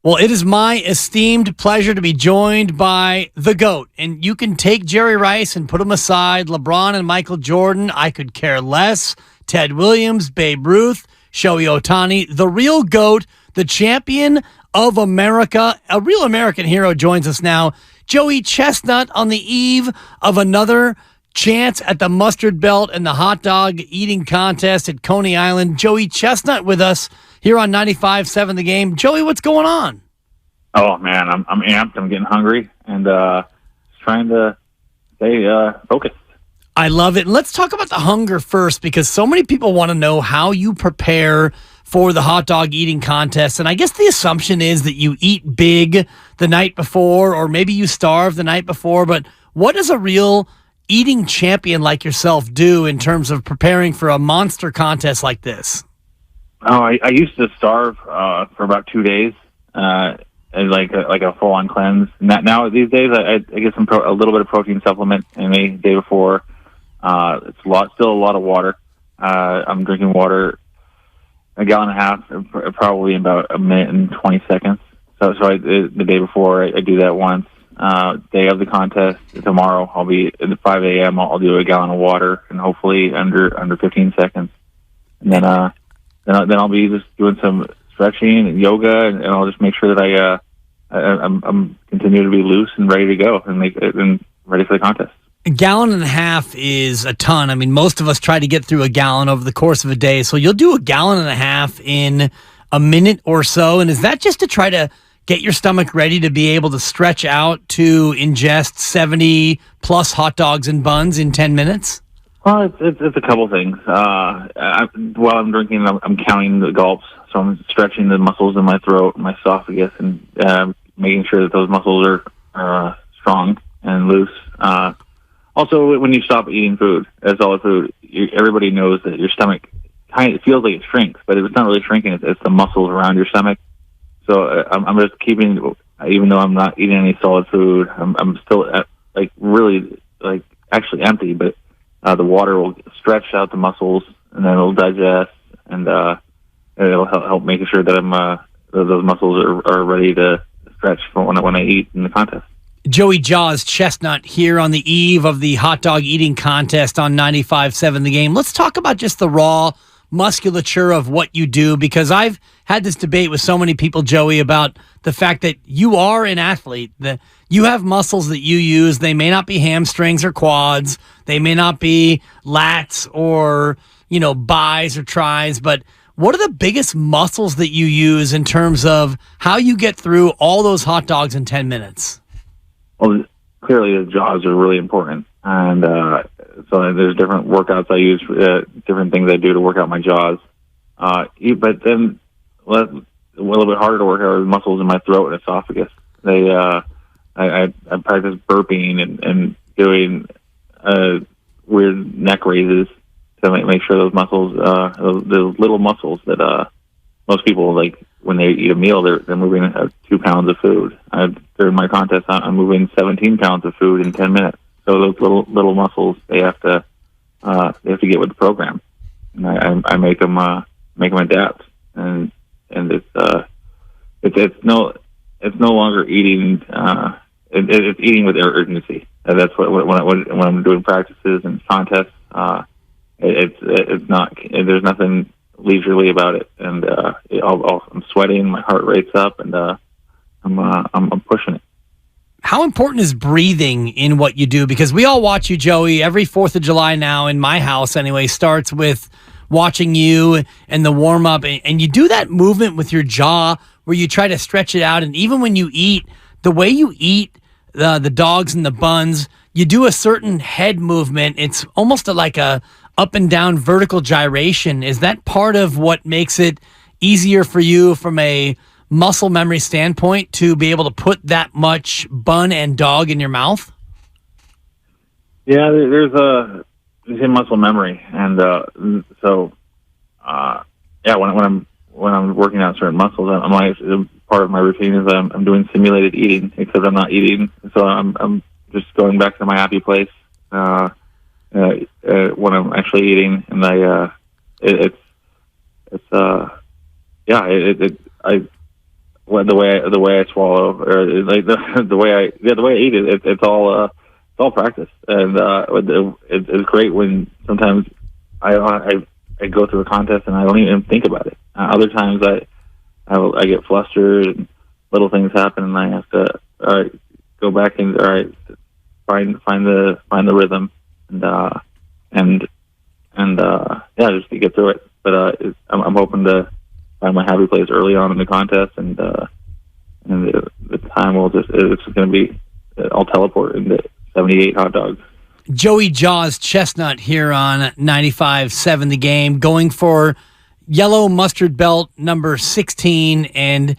Well, it is my esteemed pleasure to be joined by the GOAT. And you can take Jerry Rice and put him aside. LeBron and Michael Jordan, I could care less. Ted Williams, Babe Ruth, Shohei Ohtani, the real GOAT, the champion of America. A real American hero joins us now. Joey Chestnut on the eve of another chance at the mustard belt and the hot dog eating contest at Coney Island. Joey Chestnut with us here on 95.7 The Game. Joey, what's going on? Oh, man, I'm amped. I'm getting hungry and trying to stay focused. I love it. Let's talk about the hunger first, because so many people want to know how you prepare for the hot dog eating contest. And I guess the assumption is that you eat big the night before, or maybe you starve the night before. But what does a real eating champion like yourself do in terms of preparing for a monster contest like this? Oh, I used to starve for about 2 days, like a full-on cleanse. Now these days, I get a little bit of protein supplement in the day before. It's still a lot of water. I'm drinking water a gallon and a half, probably in about a minute and 20 seconds. So the day before, I do that once. Day of the contest, tomorrow, I'll be at 5 a.m. I'll do a gallon of water, and hopefully under 15 seconds. And then I'll be just doing some stretching and yoga, and I'll just make sure that I'm continue to be loose and ready to go and ready for the contest. A gallon and a half is a ton. I mean, most of us try to get through a gallon over the course of a day. So you'll do a gallon and a half in a minute or so. And is that just to try to get your stomach ready to be able to stretch out to ingest 70 plus hot dogs and buns in 10 minutes? Well, it's a couple things. While I'm drinking, I'm counting the gulps. So I'm stretching the muscles in my throat and my esophagus, and making sure that those muscles are strong and loose. Also, when you stop eating food, solid food, everybody knows that your stomach kind of feels like it shrinks, but it's not really shrinking. It's the muscles around your stomach. So I'm just keeping, even though I'm not eating any solid food, I'm still really actually empty, but the water will stretch out the muscles, and then it'll digest, and it'll help making sure that those muscles are ready to stretch for when I eat in the contest. Joey Jaws Chestnut here on the eve of the hot dog eating contest on 95.7 The Game. Let's talk about just the raw musculature of what you do, because I've had this debate with so many people, Joey, about the fact that you are an athlete, that you have muscles that you use. They may not be hamstrings or quads. They may not be lats or, bis or tris, but what are the biggest muscles that you use in terms of how you get through all those hot dogs in 10 minutes? Well, clearly the jaws are really important, and so there's different workouts I use, different things I do to work out my jaws. But then a little bit harder to work out are the muscles in my throat and esophagus. I practice burping and doing weird neck raises to make sure those muscles, those little muscles that most people, like when they eat a meal, they're moving 2 pounds of food. During my contest, I'm moving 17 pounds of food in 10 minutes. So those little muscles, they have to get with the program, and I make them adapt, and it's no longer eating. It's eating with urgency. And that's what when I'm doing practices and contests. It's not. There's nothing leisurely about it, and I'm sweating. My heart rate's up, and I'm pushing it. How important is breathing in what you do? Because we all watch you, Joey. Every 4th of July now, in my house anyway, starts with watching you and the warm-up. And you do that movement with your jaw where you try to stretch it out. And even when you eat, the way you eat the dogs and the buns, you do a certain head movement. It's almost like a up and down vertical gyration. Is that part of what makes it easier for you from a muscle memory standpoint to be able to put that much bun and dog in your mouth? Yeah, there's muscle memory, and when I'm working out certain muscles, I'm like, part of my routine is I'm doing simulated eating, because I'm not eating, so I'm just going back to my happy place when I'm actually eating, and the way I swallow, or like the way I eat it. It's all practice, and it's great when sometimes I go through a contest and I don't even think about it. Other times I get flustered and little things happen, and I have to go back and find the rhythm and just to get through it. But I'm hoping to find my happy place early on in the contest, and the time it's going to be, I'll teleport into 78 hot dogs. Joey Jaws Chestnut here on 95.7 The Game, going for yellow mustard belt number 16. And,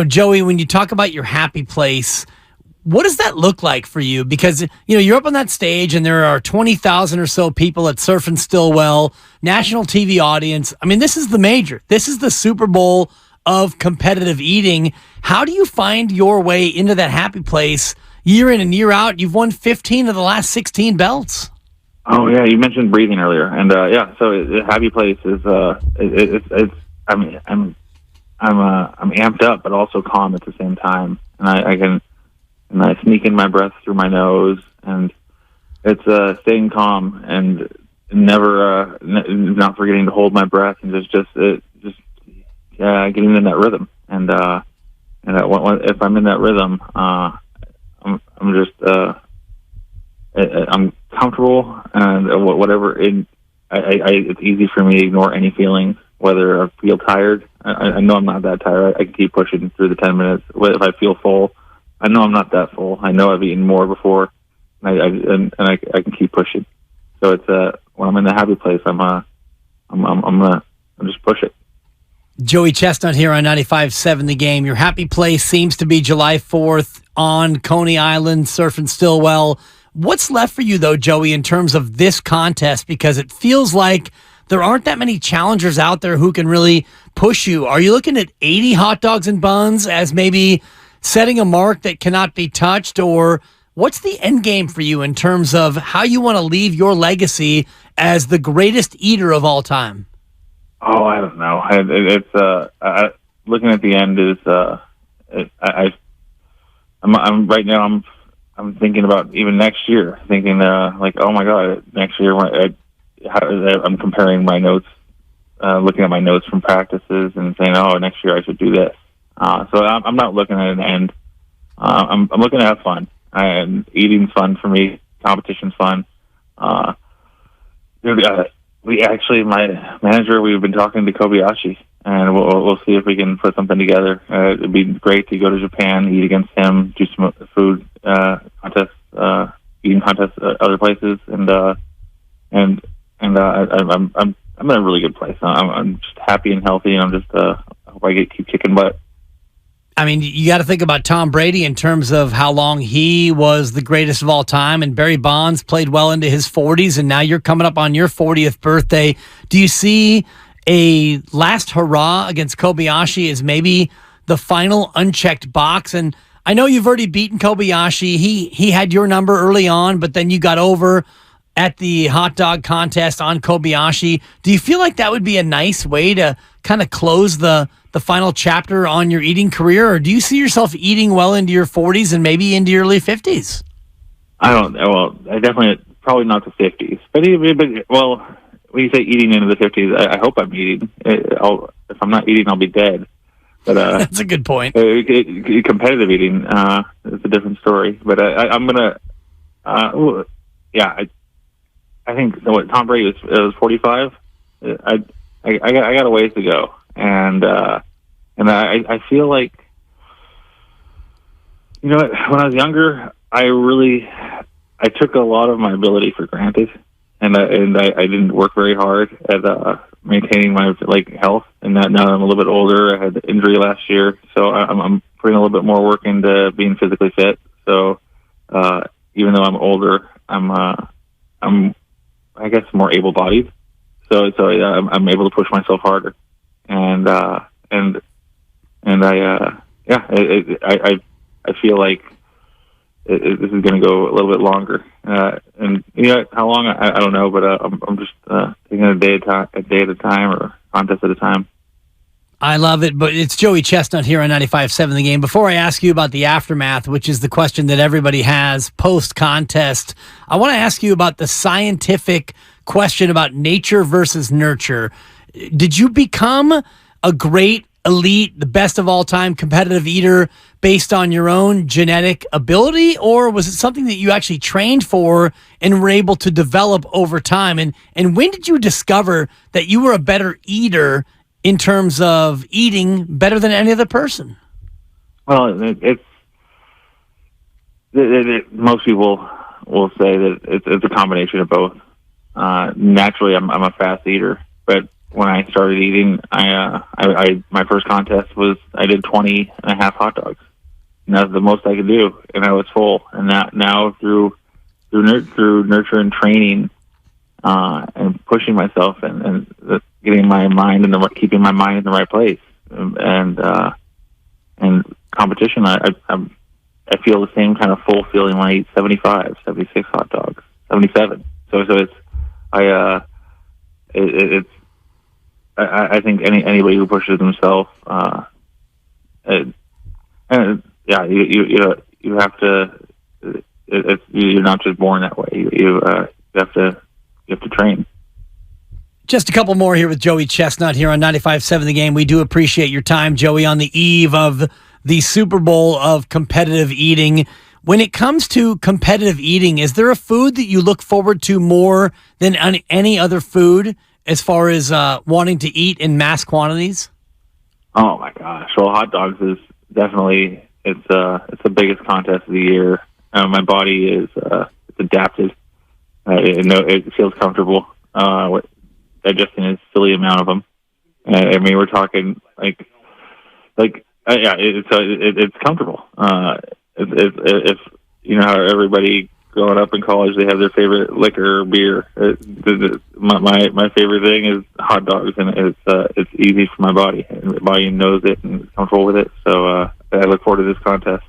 Joey, when you talk about your happy place, what does that look like for you? Because, you're up on that stage and there are 20,000 or so people at Surf and Stillwell, national TV audience. I mean, this is the major. This is the Super Bowl of competitive eating. How do you find your way into that happy place year in and year out? You've won 15 of the last 16 belts. Oh yeah, you mentioned breathing earlier, and so the happy place is I'm amped up, but also calm at the same time, and I sneak in my breath through my nose, and it's staying calm and never not forgetting to hold my breath, and just getting in that rhythm, and if I'm in that rhythm, I'm comfortable, and whatever. It's easy for me to ignore any feelings, whether I feel tired. I know I'm not that tired. I can keep pushing through the 10 minutes. If I feel full, I know I'm not that full. I know I've eaten more before, and I can keep pushing. So it's when I'm in the happy place, I'm just push it. Joey Chestnut here on 95.7 The Game. Your happy place seems to be July 4th on Coney Island, Surf and Stillwell. What's left for you, though, Joey, in terms of this contest? Because it feels like there aren't that many challengers out there who can really push you. Are you looking at 80 hot dogs and buns as maybe setting a mark that cannot be touched? Or what's the end game for you in terms of how you want to leave your legacy as the greatest eater of all time? Oh, I don't know. It's looking at the end is I'm right now. I'm thinking about even next year. Thinking like, oh my God, next year I'm comparing my notes, looking at my notes from practices, and saying, oh, next year I should do this. So I'm not looking at an end. I'm looking to have fun. And eating's fun for me. Competition's fun. My manager, we've been talking to Kobayashi, and we'll see if we can put something together. It'd be great to go to Japan, eat against him, do some food contests, eating contests other places, and I'm in a really good place. I'm just happy and healthy, and I'm just I hope I keep kicking butt. I mean, you got to think about Tom Brady in terms of how long he was the greatest of all time, and Barry Bonds played well into his 40s, and now you're coming up on your 40th birthday. Do you see a last hurrah against Kobayashi as maybe the final unchecked box? And I know you've already beaten Kobayashi. He had your number early on, but then you got over at the hot dog contest on Kobayashi. Do you feel like that would be a nice way to kind of close the final chapter on your eating career, or do you see yourself eating well into your 40s and maybe into your early 50s? I don't. Well, I definitely probably not the 50s, but when you say eating into the 50s, I hope I'm eating. If I'm not eating, I'll be dead. But that's a good point. Competitive eating is a different story. But I'm gonna. I think Tom Brady was 45. I got a ways to go, and I feel like, when I was younger, I took a lot of my ability for granted, and I didn't work very hard at maintaining my health. And now I'm a little bit older. I had the injury last year, so I'm putting a little bit more work into being physically fit. So even though I'm older, I'm I guess more able-bodied. So I'm able to push myself harder, and I feel like this is going to go a little bit longer, and how long I don't know, but I'm just taking a day at a time, or contest at a time. I love it, but it's Joey Chestnut here on 95.7 The Game. Before I ask you about the aftermath, which is the question that everybody has post-contest, I want to ask you about the scientific question about nature versus nurture. Did you become a great, elite, the best of all time competitive eater based on your own genetic ability, or was it something that you actually trained for and were able to develop over time? And when did you discover that you were a better eater in terms of eating better than any other person? Well, most people will say that it's a combination of both. Naturally, I'm a fast eater, but when I started eating, my first contest was I did 20 and a half hot dogs, and that's the most I could do, and I was full. And now through nurture and training, and pushing myself and getting my mind keeping my mind in the right place, and competition, I feel the same kind of full feeling when I eat 75, 76 hot dogs, 77. So I think anybody who pushes themselves, you have to. You're not just born that way. You have to train. Just a couple more here with Joey Chestnut here on 95.7 The Game. We do appreciate your time, Joey, on the eve of the Super Bowl of competitive eating. When it comes to competitive eating, is there a food that you look forward to more than any other food as far as wanting to eat in mass quantities? Oh my gosh! Well, hot dogs is definitely it's the biggest contest of the year. My body is it's adapted. It feels comfortable. Digesting a silly amount of them. I mean, we're talking it's comfortable. If you know how everybody growing up in college, they have their favorite liquor or beer. My favorite thing is hot dogs, and it's easy for my body. And my body knows it and is comfortable with it. So I look forward to this contest.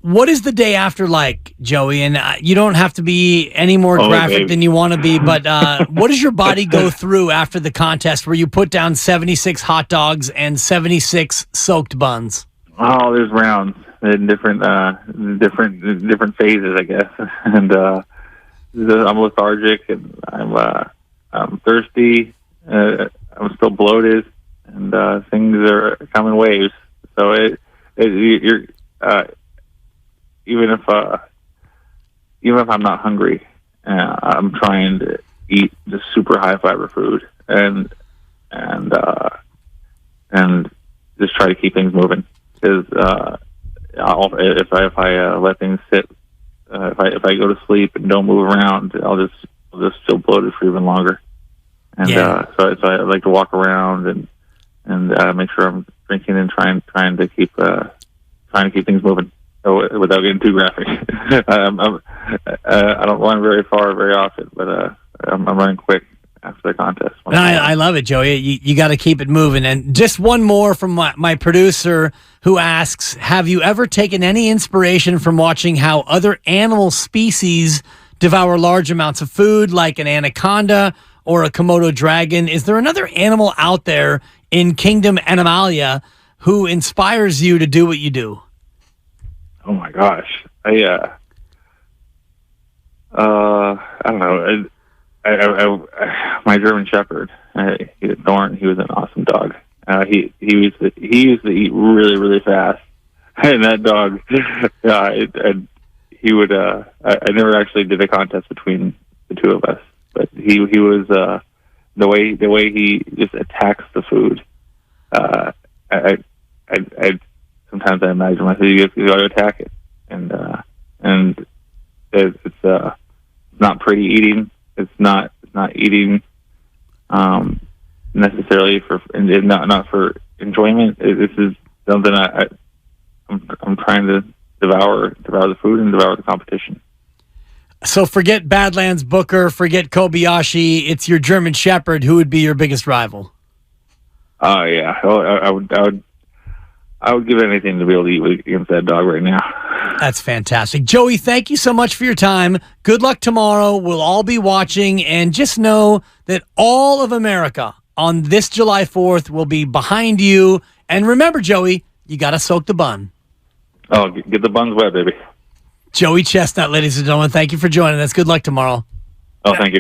What is the day after like, Joey? And you don't have to be any more graphic than you want to be, but what does your body go through after the contest where you put down 76 hot dogs and 76 soaked buns? Oh, there's rounds in different phases, I guess. And I'm lethargic, and I'm thirsty. I'm still bloated, and things are coming waves. So you're. Even if I'm not hungry, I'm trying to eat just super high fiber food and just try to keep things moving. Because if I let things sit, if I go to sleep and don't move around, I'll just feel bloated for even longer. And so I like to walk around and make sure I'm drinking and trying to keep things moving. So without getting too graphic, I don't run very far very often, but I'm running quick after the contest. I love it, Joey. You got to keep it moving. And just one more from my producer who asks, have you ever taken any inspiration from watching how other animal species devour large amounts of food, like an anaconda or a Komodo dragon? Is there another animal out there in Kingdom Animalia who inspires you to do what you do? Oh my gosh, I don't know. My German Shepherd, Thorn. He was an awesome dog. He used to eat really really fast, and that dog, he would. I never actually did a contest between the two of us, but he was the way he just attacks the food. Sometimes I imagine myself you got to attack it, and it's not pretty eating. It's not eating necessarily not for enjoyment. This is something I'm trying to devour the food and devour the competition. So forget Badlands Booker, forget Kobayashi. It's your German Shepherd. Who would be your biggest rival? Oh yeah, I would give anything to be able to eat against that dog right now. That's fantastic. Joey, thank you so much for your time. Good luck tomorrow. We'll all be watching, and just know that all of America on this July 4th will be behind you. And remember, Joey, you got to soak the bun. Oh, get the buns wet, baby. Joey Chestnut, ladies and gentlemen, thank you for joining us. Good luck tomorrow. Oh, thank you.